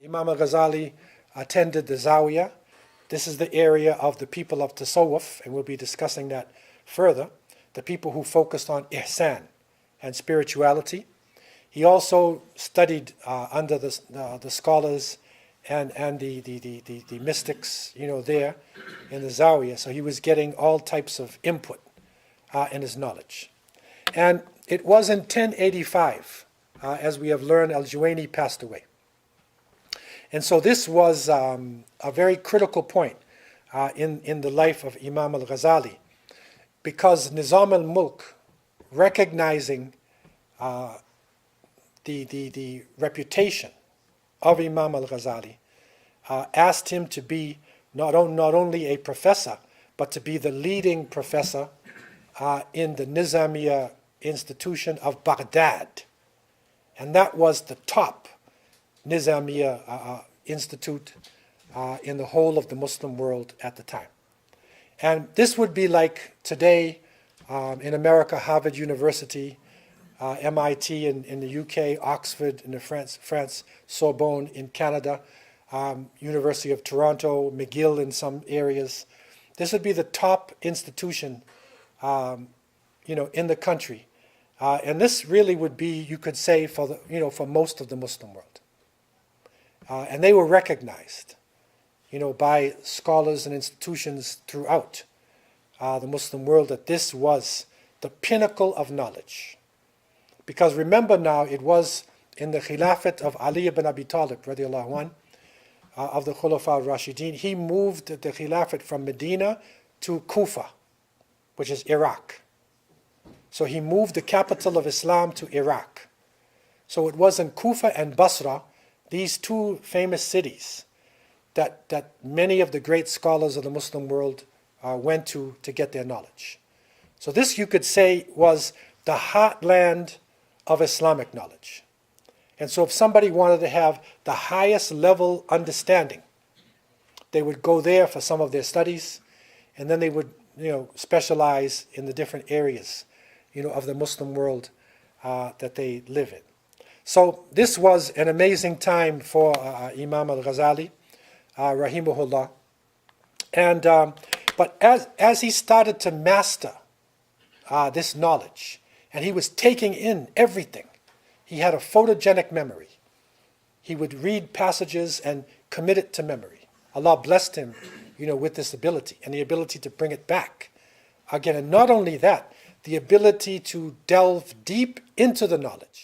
Imam Al-Ghazali attended the Zawiya. This is the area of the people of Tasawwuf, and we'll be discussing that further, the people who focused on ihsan and spirituality. He also studied under the scholars and the mystics, there in the Zawiya. So he was getting all types of input in his knowledge. And it was in 1085, as we have learned, Al-Juwayni passed away. And so this was a very critical point in the life of Imam Al-Ghazali, because Nizam al-Mulk, recognizing the reputation of Imam Al-Ghazali, asked him to be not only a professor, but to be the leading professor in the Nizamiya institution of Baghdad. And that was the top Nizamiya institute in the whole of the Muslim world at the time. And this would be like today in America, Harvard University, MIT in the UK, Oxford in France, Sorbonne in Canada, University of Toronto, McGill in some areas. This would be the top institution, in the country. And this really would be, you could say, for most of the Muslim world. And they were recognized, by scholars and institutions throughout the Muslim world, that this was the pinnacle of knowledge. Because remember now, it was in the Khilafat of Ali ibn Abi Talib, radiallahu anh, of the Khulafa al-Rashidin. He moved the Khilafat from Medina to Kufa, which is Iraq. So he moved the capital of Islam to Iraq. So it was in Kufa and Basra, these two famous cities, that many of the great scholars of the Muslim world went to get their knowledge. So this, you could say, was the heartland of Islamic knowledge. And so if somebody wanted to have the highest level understanding, they would go there for some of their studies, and then they would specialize in the different areas of the Muslim world that they live in. So this was an amazing time for Imam Al-Ghazali, rahimahullah. And but as he started to master this knowledge, and he was taking in everything, he had a photogenic memory. He would read passages and commit it to memory. Allah blessed him, with this ability, and the ability to bring it back again. And not only that, the ability to delve deep into the knowledge.